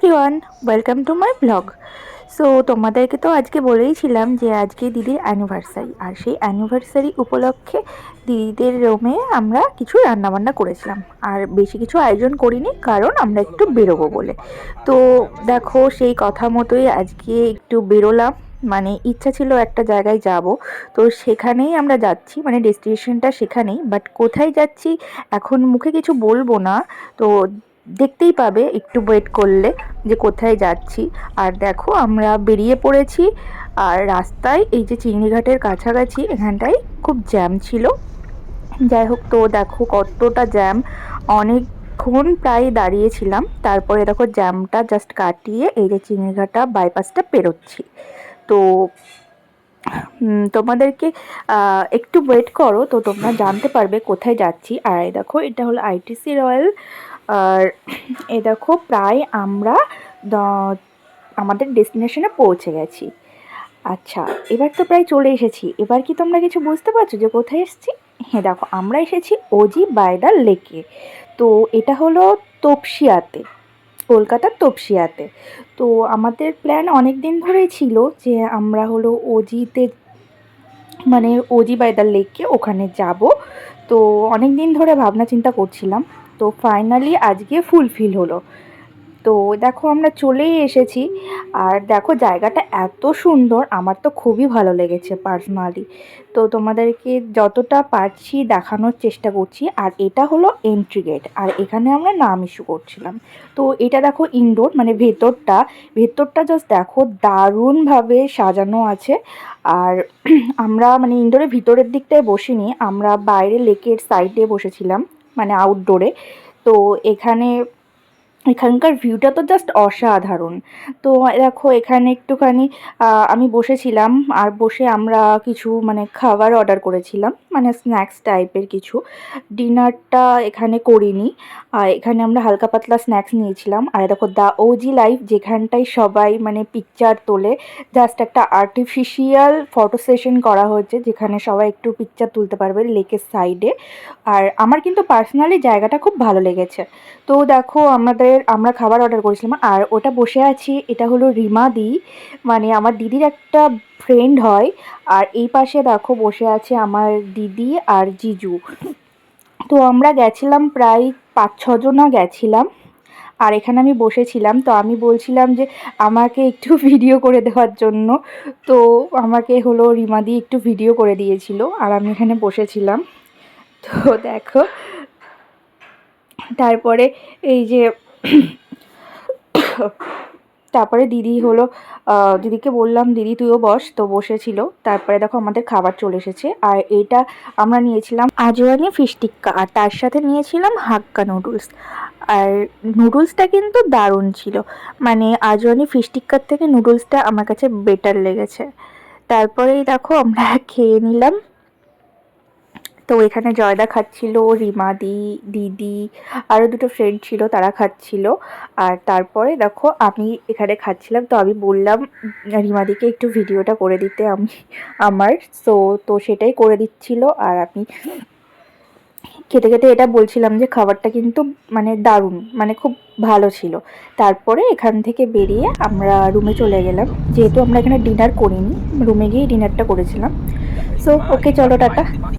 Everyone, welcome to my blog. So তোমাদেরকে তো আজকে বলেইছিলাম যে আজকে দিদির অ্যানিভার্সারি, আর সেই অ্যানিভার্সারি উপলক্ষে দিদিদের রুমে আমরা কিছু রান্নাবান্না করেছিলাম। আর বেশি কিছু আয়োজন করিনি, কারণ আমরা একটু বেরোবো বলে। তো দেখো, সেই কথা মতোই আজকে একটু বেরোলাম। মানে ইচ্ছা ছিল একটা জায়গায় যাব, তো সেখানেই আমরা যাচ্ছি, মানে ডেস্টিনেশনটা সেখানেই, বাট কোথায় যাচ্ছি এখন মুখে কিছু বলবো না। তো দেখতেই পাবে একটু ওয়েট করলে যে কোথায় যাচ্ছি। আর দেখো, আমরা বেরিয়ে পড়েছি। আর রাস্তায় এই যে চিংড়িঘাটের কাছাকাছি এখানটায় খুব জ্যাম ছিল। যাই হোক, তো দেখো কতটা জ্যাম, অনেকক্ষণ প্রায় দাঁড়িয়েছিলাম। তারপরে দেখো জ্যামটা জাস্ট কাটিয়ে এই যে চিংড়িঘাটা বাইপাসটা পেরোচ্ছি। তো তোমাদেরকে একটু ওয়েট করো, তো তোমরা জানতে পারবে কোথায় যাচ্ছি। আর এই দেখো, এটা হলো আইটিসি রয়্যাল। আর এ দেখো, প্রায় আমরা আমাদের ডেস্টিনেশনে পৌঁছে গেছি। আচ্ছা, এবার তো প্রায় চলে এসেছি। এবার কি তোমরা কিছু বুঝতে পারছো যে কোথায় এসেছি? হ্যাঁ দেখো, আমরা এসেছি ওজি বাইডার লেকে। তো এটা হলো তপসিয়াতে, কলকাতার তপসিয়াতে। তো আমাদের প্ল্যান অনেক দিন ধরেই ছিল যে আমরা হলো ওজিতে, মানে ওজি বাই দ্য লেককে ওখানে যাব। তো অনেক দিন ধরে ভাবনা চিন্তা করছিলাম, তো ফাইনালি আজকে ফুলফিল হলো। তো দেখো, আমরা চলেই এসেছি। আর দেখো জায়গাটা এত সুন্দর, আমার তো খুবই ভালো লেগেছে পার্সোনালি। তো তোমাদেরকে যতটা পারছি দেখানোর চেষ্টা করছি। আর এটা হলো এন্ট্রি গেট, আর এখানে আমরা নাম ইস্যু করছিলাম। তো এটা দেখো ইনডোর, মানে ভেতরটা জাস্ট দেখো, দারুণভাবে সাজানো আছে। আর আমরা মানে ইনডোরের ভিতরের দিকটায় বসিনি, আমরা বাইরে লেকের সাইডে বসেছিলাম, মানে আউটডোরে। তো এখানকার ভিউটা তো জাস্ট অসাধারণ। তো দেখো এখানে একটুখানি আমি বসেছিলাম, আর বসে আমরা কিছু মানে খাবার অর্ডার করেছিলাম, মানে স্ন্যাক্স টাইপের কিছু। ডিনারটা এখানে করিনি, আর এখানে আমরা হালকা পাতলা স্ন্যাক্স নিয়েছিলাম। আর দেখো দ্য ওজি লাইফ, যেখানটায় সবাই মানে পিকচার তোলে, জাস্ট একটা আর্টিফিশিয়াল ফটো সেশন করা হয়েছে, যেখানে সবাই একটু পিকচার তুলতে পারবে লেকের সাইডে। আর আমার কিন্তু পার্সোনালি জায়গাটা খুব ভালো লেগেছে। তো দেখো, আমরা খাবার অর্ডার করেছিলাম, আর ওটা বসে আছি, এটা হলো রিমাদি, মানে আমার দিদির একটা ফ্রেন্ড হয়। আর এই পাশে দেখো বসে আছে আমার দিদি আর জিজু। তো আমরা গেছিলাম প্রায় 5-6 জনা গেছিলাম। আর এখানে আমি বসেছিলাম, তো আমি বলছিলাম যে আমাকে একটু ভিডিও করে দেওয়ার জন্য। তো আমাকে হলো রিমাদি একটু ভিডিও করে দিয়েছিল, আর আমি এখানে বসেছিলাম। তো দেখো, তারপরে এই যে তারপরে দিদি হলো, দিদিকে বললাম দিদি তুইও বস, তো বসেছিল। তারপরে দেখো আমাদের খাবার চলে এসেছে। আর এটা আমরা নিয়েছিলাম আজওয়ানি ফিশ টিক্কা, আর তার সাথে নিয়েছিলাম হাক্কা নুডলস। আর নুডলসটা কিন্তু দারুণ ছিল, মানে আজওয়ানি ফিশ টিক্কার থেকে নুডলসটা আমার কাছে বেটার লেগেছে। তারপরেই দেখো আমরা খেয়ে নিলাম। তো এখানে জয়দা খাচ্ছিল, রিমাদি, দিদি, আরও দুটো ফ্রেন্ড ছিল, তারা খাচ্ছিল। আর তারপরে দেখো আমি এখানে খাচ্ছিলাম, তো আমি বললাম রিমাদিকে একটু ভিডিওটা করে দিতে আমার। তো সেটাই করে দিচ্ছিল। আর আমি খেতে খেতে এটা বলছিলাম যে খাবারটা কিন্তু মানে দারুণ, মানে খুব ভালো ছিল। তারপরে এখান থেকে বেরিয়ে আমরা রুমে চলে গেলাম, যেহেতু আমরা এখানে ডিনার করিনি, রুমে গিয়ে ডিনারটা করেছিলাম। সো ওকে, চলো টাটা।